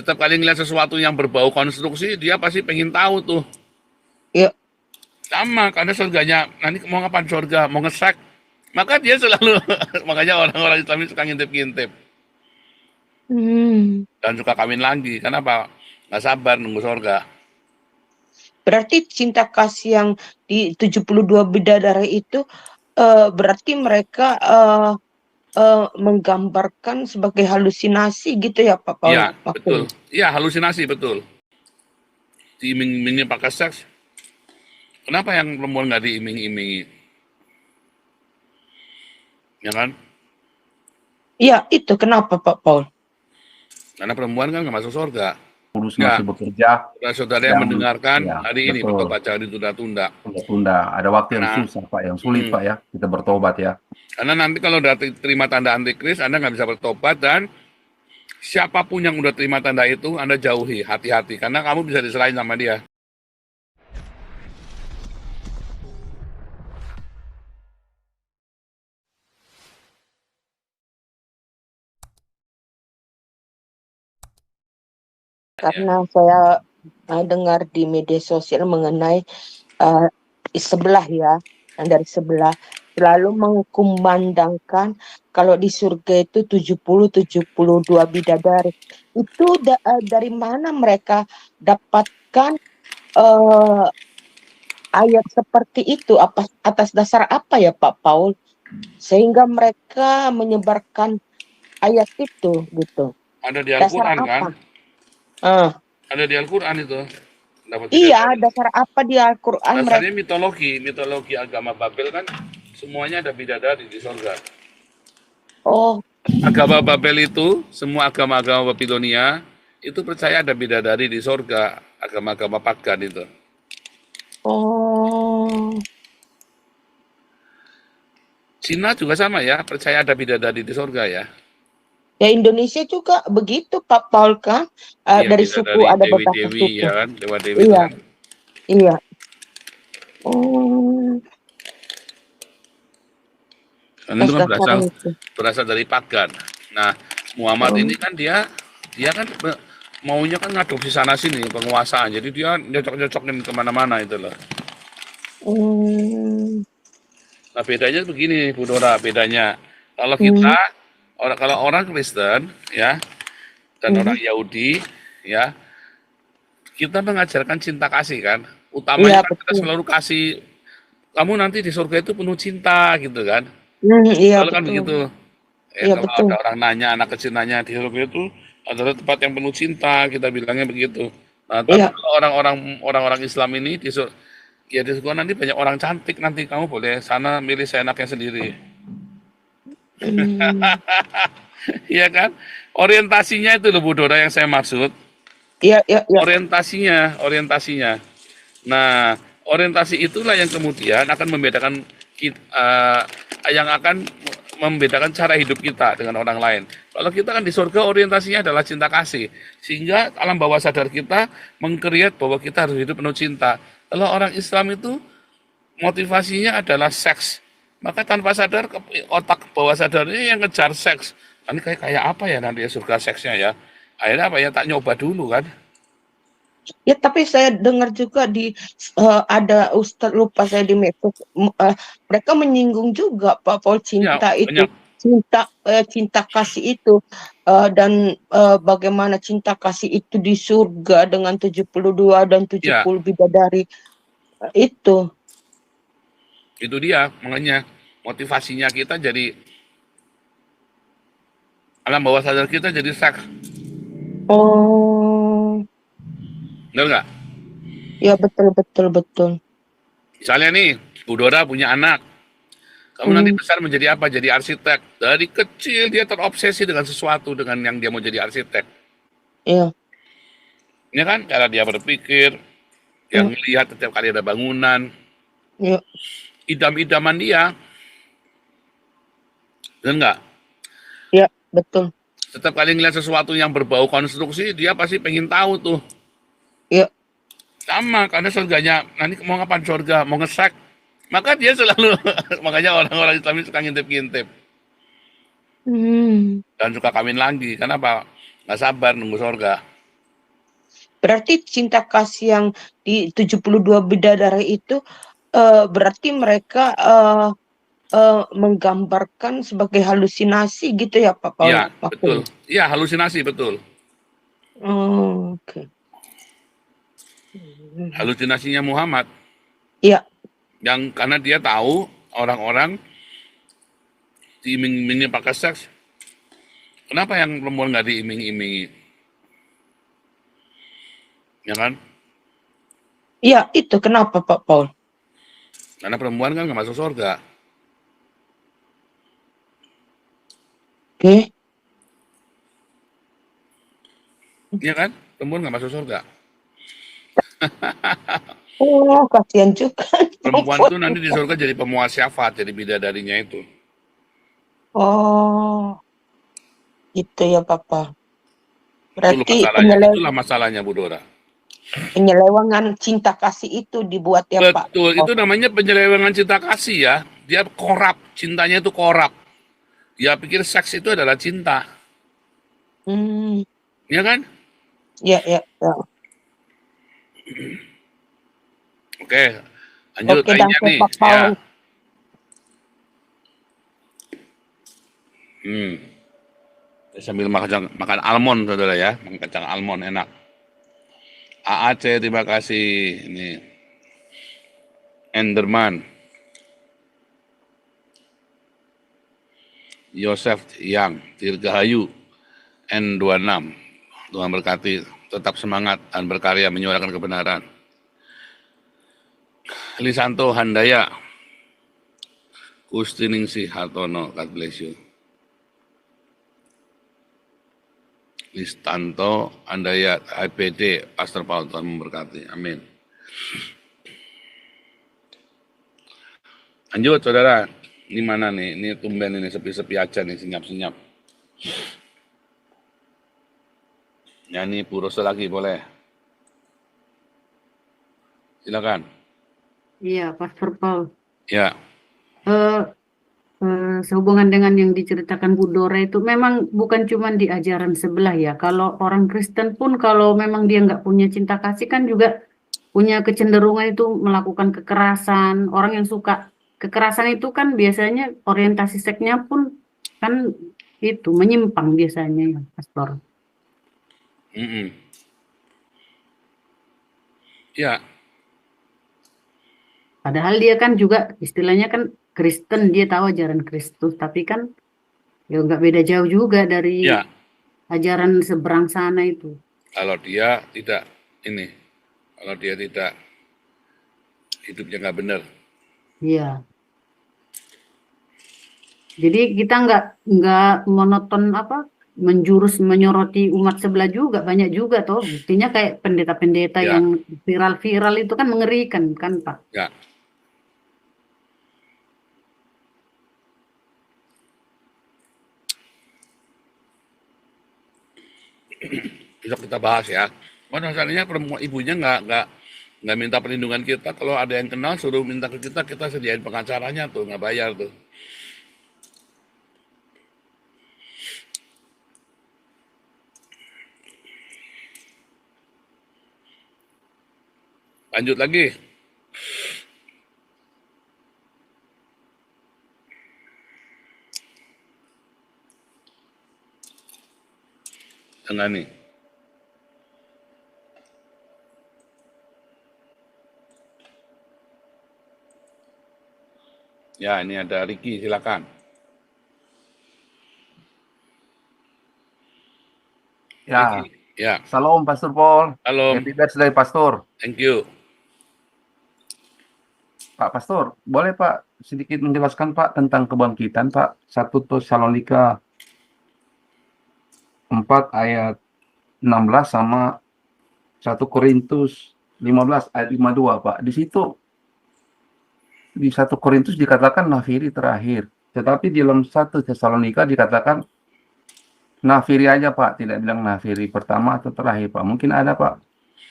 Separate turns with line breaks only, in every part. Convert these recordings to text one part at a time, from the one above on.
Setiap kali ngeliat sesuatu yang berbau konstruksi, dia pasti pengen tahu tuh.
Iya.
Sama, karena surganya, nanti mau ngapain surga, mau ngesek. Maka dia selalu, makanya orang-orang Islam ini suka ngintip-ngintip.
Hmm.
Dan suka kawin lagi. Kenapa? Nggak sabar nunggu surga.
Berarti cinta kasih yang di 72 bidadari itu berarti mereka menggambarkan sebagai halusinasi gitu ya Pak Paul?
Iya, betul. Iya, halusinasi, betul. Diiming-imingi pakai seks. Kenapa yang perempuan nggak diiming-imingi? Ya kan?
Iya, itu kenapa Pak Paul?
Karena perempuan kan nggak masuk surga.
Kudus
Ya,
masih bekerja,
saudara yang mendengarkan
ya,
hari ini
betul,
bertobat, jangan ditunda-tunda.
tunda-tunda. Ada waktu yang
Karena,
susah, Pak, yang sulit, Pak, ya. Kita bertobat, ya.
karena nanti kalau udah terima tanda antikris, Anda nggak bisa bertobat, dan siapapun yang udah terima tanda itu, Anda jauhi, hati-hati. Karena kamu bisa diserahin sama dia.
Karena saya dengar di media sosial mengenai sebelah ya, yang dari sebelah selalu mengkumandangkan kalau di surga itu 72 bidadari. Itu dari mana mereka dapatkan ayat seperti itu? Atas dasar apa ya Pak Paul? Sehingga mereka menyebarkan ayat itu gitu.
Ada di
Dasar
Al-Quran kan?
apa?
Ada di Al-Quran itu. Dapat
Iya,
bidadari.
dasar apa di Al-Quran mereka?
Dasarnya mitologi agama Babel kan semuanya ada bidadari di surga.
Oh,
Agama Babel itu, semua agama-agama Babilonia itu percaya ada bidadari di surga, agama-agama pagan itu.
oh,
Cina juga sama ya, percaya ada bidadari di surga ya.
ya Indonesia juga begitu Pak Paul kan?
Iya,
Dari suku
bidadari
ada beberapa
dewi-dewi
suku.
ya kan, dewa-dewi itu
Iya,
kan.
iya. Oh,
Karena itu kan
dasar itu.
berasal dari pagan. Nah, Muhammad
Oh,
ini kan dia kan maunya kan ngadopsi sana sini penguasaan. Jadi dia nyocok-nyocokin kemana-mana itu loh.
hmm,
Nah, bedanya begini, Bu Dora, bedanya. Kalau kita, kalau orang Kristen, ya, dan orang Yahudi, ya, kita mengajarkan cinta kasih kan. Utamanya
iya
kan kita
betul.
selalu kasih, kamu nanti di surga itu penuh cinta, gitu kan.
Iya
Kalau kan
betul.
begitu.
Iya
Kalau
betul.
ada orang nanya, anak kecil nanya, di surga itu adalah tempat yang penuh cinta, kita bilangnya begitu. Nah, tapi
Iya.
kalau orang-orang Islam ini ya di surga nanti banyak orang cantik, nanti kamu boleh sana milih seenaknya sendiri.
Hmm,
Iya kan? Orientasinya itu loh Bu Dora yang saya maksud.
iya, iya, iya.
Orientasinya. Nah, orientasi itulah yang kemudian akan membedakan yang akan membedakan cara hidup kita dengan orang lain. Kalau kita kan di surga orientasinya adalah cinta kasih, sehingga alam bawah sadar kita mengkreat bahwa kita harus hidup penuh cinta. Kalau orang Islam itu motivasinya adalah seks, maka tanpa sadar otak bawah sadarnya yang ngejar seks. Ini kayak apa ya nanti surga seksnya ya? Akhirnya apa ya tak nyoba dulu kan?
Ya, tapi saya dengar juga ada Ustadz lupa saya di medsos, mereka menyinggung juga Pak Paul
Ya
cinta itu,
banyak.
cinta kasih itu, dan bagaimana cinta kasih itu di surga dengan 72 dan
Ya
70 bidadari itu.
itu dia makanya motivasinya kita jadi alam bawah sadar kita jadi seks,
Oh,
benar nggak?
ya betul betul betul.
Misalnya nih, Bu Dora punya anak, kamu nanti
Hmm,
besar menjadi apa? Jadi arsitek. Dari kecil dia terobsesi dengan sesuatu, dengan yang dia mau jadi arsitek.
ya,
Ini kan cara dia berpikir, yang
ya,
melihat setiap kali ada bangunan,
ya,
idam-idaman dia, benar nggak?
ya, betul.
Setiap kali ngeliat sesuatu yang berbau konstruksi, dia pasti pengen tahu tuh.
Ya,
Sama, karena surganya, nanti mau ngapain surga, mau ngesek. Maka dia selalu, makanya orang-orang Islam ini suka ngintip-ngintip.
hmm,
Dan suka kawin lagi, kenapa? Nggak sabar nunggu surga.
Berarti cinta kasih yang di 72 bidadari itu berarti mereka menggambarkan sebagai halusinasi gitu ya Pak Paul
Ya, betul.
maksudnya.
Ya, halusinasi betul.
Oh, oke. Hmm.
Halusinasinya Muhammad
Ya,
yang karena dia tahu orang-orang diiming-imingi pakai seks. Kenapa yang perempuan nggak diiming-imingi? Ya kan?
ya itu kenapa Pak Paul?
Karena perempuan kan nggak masuk surga.
Oke.
Ya kan? Perempuan nggak masuk surga.
Oh, kasihan juga
Perempuan
perempuan.
tuh nanti di surga jadi pemuas syafaat, jadi bidadarinya itu.
Oh, itu ya Papa.
Itulah
Berarti
masalahnya. Itulah masalahnya, Bu Dora.
penyelewengan cinta kasih itu dibuat ya Pak.
Betul,
Oh,
itu namanya penyelewengan cinta kasih ya. Dia korap, cintanya itu korap. Dia pikir seks itu adalah cinta.
hmm,
Ya kan?
ya, ya, ya.
Oke, lanjut
Oke,
lainnya
danke
nih.
Pak
Ya.
Paul.
Hmm. Sambil makan almond, saudara ya. Makan kacang almond enak. AAC, terima kasih. Ini Enderman. Yosef Yang, Dirgahayu, N26. Tuhan berkati, tetap semangat dan berkarya menyuarakan kebenaran. Lisanto Handaya, Kustiningsih Hartono, God bless you. Listanto Handaya, IPD, Pastor Paul, Tuhan memberkati. Amin. Lanjut, saudara. Ini mana nih? Ini tumben ini sepi-sepi aja nih, senyap-senyap. Nyanyi Purosa lagi boleh. Silakan.
Iya, Pastor Paul.
Ya,
Eh, Sehubungan dengan yang diceritakan Bu Dora itu memang bukan cuma di ajaran sebelah ya. Kalau orang Kristen pun kalau memang dia nggak punya cinta kasih kan juga punya kecenderungan itu melakukan kekerasan. Orang yang suka kekerasan itu kan biasanya orientasi seksnya pun kan itu menyimpang biasanya ya, Pastor.
mm-mm. Ya,
Padahal dia kan juga istilahnya kan Kristen, dia tahu ajaran Kristus, tapi kan ya nggak beda jauh juga dari
ya.
ajaran seberang sana itu.
Kalau dia tidak ini, kalau dia tidak hidupnya nggak benar.
Iya. Jadi kita nggak monoton apa menjurus menyoroti umat sebelah juga banyak juga toh. Buktinya kayak pendeta-pendeta
Ya,
yang viral-viral itu kan mengerikan kan Pak.
ya. Besok kita bahas ya. Masalahnya perempuan ibunya nggak minta perlindungan kita. Kalau ada yang kenal suruh minta ke kita sediain pengacaranya tuh, nggak bayar tuh. Lanjut lagi. Dengan nih. Ya, ini ada Ricky, silakan.
Ya,
Ricky, ya.
Salam Pastor Paul.
Halo,
Happy birthday Pastor.
thank you.
Pak Pastor, boleh Pak sedikit menjelaskan Pak tentang kebangkitan Pak? 1 Tesalonika 4 ayat 16 sama 1 Korintus 15 ayat 52 Pak. Di situ di 1 Korintus dikatakan nafiri terakhir. Tetapi di dalam 1 Tesalonika dikatakan nafiri aja Pak, tidak bilang nafiri pertama atau terakhir Pak. Mungkin ada Pak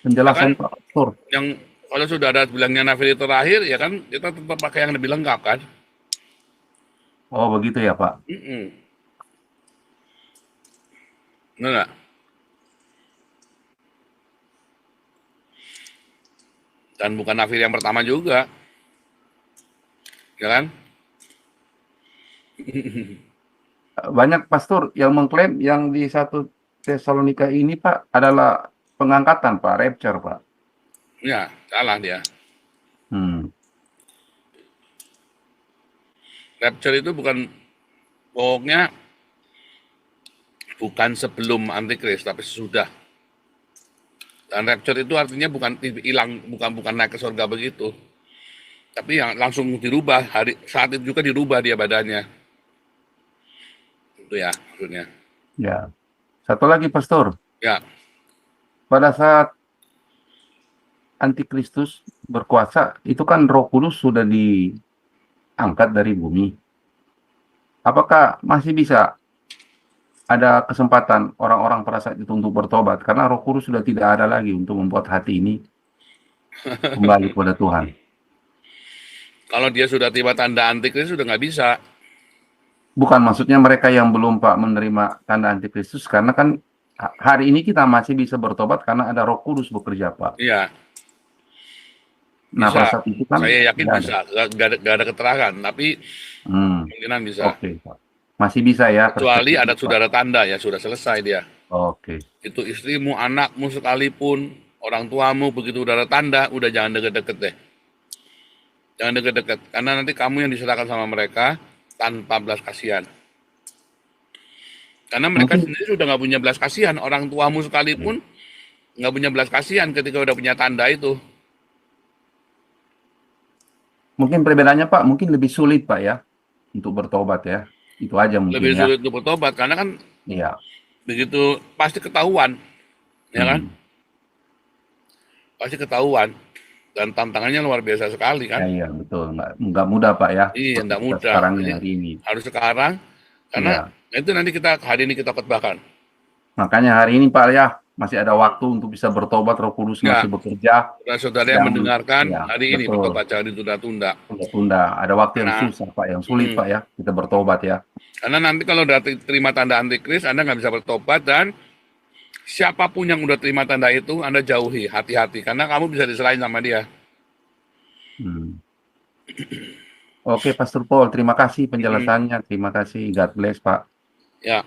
penjelasan
Kan
Pak Pastor.
yang kalau sudah ada bilangnya nafiri terakhir, ya kan kita tetap pakai yang lebih lengkap kan?
Oh begitu ya Pak.
Mm-mm. Benar nggak? Dan bukan nafir yang pertama juga, ya kan?
Banyak pastor yang mengklaim yang di 1 Tesalonika ini Pak adalah pengangkatan Pak, rapture Pak.
Ya, salah dia.
Hmm.
Rapture itu pokoknya bukan sebelum antikris, tapi sesudah. Dan rapture itu artinya bukan hilang, bukan naik ke surga begitu. Tapi yang langsung dirubah, saat itu juga dirubah dia badannya. Itu ya maksudnya.
Ya. Satu lagi pastor,
Ya,
pada saat antikristus berkuasa, itu kan Roh Kudus sudah diangkat dari bumi. Apakah masih bisa ada kesempatan orang-orang pada saat itu untuk bertobat? Karena Roh Kudus sudah tidak ada lagi untuk membuat hati ini kembali kepada Tuhan.
kalau dia sudah tiba tanda antikris sudah nggak bisa.
Bukan maksudnya mereka yang belum Pak menerima tanda antikristus, karena kan hari ini kita masih bisa bertobat karena ada Roh Kudus bekerja Pak.
Iya,
Nah
bisa.
pada saat itu kan
Saya yakin
nggak ada.
bisa. Nggak ada keterangan, tapi kemungkinan bisa.
Oke Pak. Masih bisa ya.
Kecuali ada
perspektif, Pak.
saudara tanda ya, sudah selesai dia.
Oke.
Itu istrimu, anakmu sekalipun, orang tuamu begitu udah ada tanda, udah jangan deket-deket deh. Jangan deket-deket, karena nanti kamu yang diserahkan sama mereka tanpa belas kasihan. Karena mereka
Mungkin
sendiri sudah nggak punya belas kasihan, orang tuamu sekalipun nggak punya belas kasihan ketika udah punya tanda itu.
mungkin perbedaannya Pak, mungkin lebih sulit Pak ya untuk bertobat ya. Itu aja mungkin
Lebih
ya.
sulit untuk bertobat, karena kan
Iya.
begitu pasti ketahuan, ya kan? Pasti ketahuan. Dan tantangannya luar biasa sekali
Ya,
kan?
iya betul. Nggak mudah Pak ya.
Iya,
Seperti
enggak
kita
mudah.
sekarang
Jadi
hari ini.
harus sekarang, karena
Iya.
itu nanti hari ini kita khotbahkan.
Makanya hari ini Pak ya masih ada waktu untuk bisa bertobat. Roh Kudus
Ya,
masih bekerja.
saudara yang
Yang
mendengarkan
ya
hari ini
betul.
bertobat, jangan ditunda-tunda.
Tunda-tunda. Ada waktu yang
Karena,
susah Pak, yang sulit Pak ya kita bertobat ya.
karena nanti kalau udah terima tanda antikris, Anda nggak bisa bertobat, dan siapapun yang udah terima tanda itu, Anda jauhi, hati-hati. Karena kamu bisa diserahin sama dia.
Hmm. Oke Pastor Paul, terima kasih penjelasannya. Terima kasih. God bless Pak.
Ya.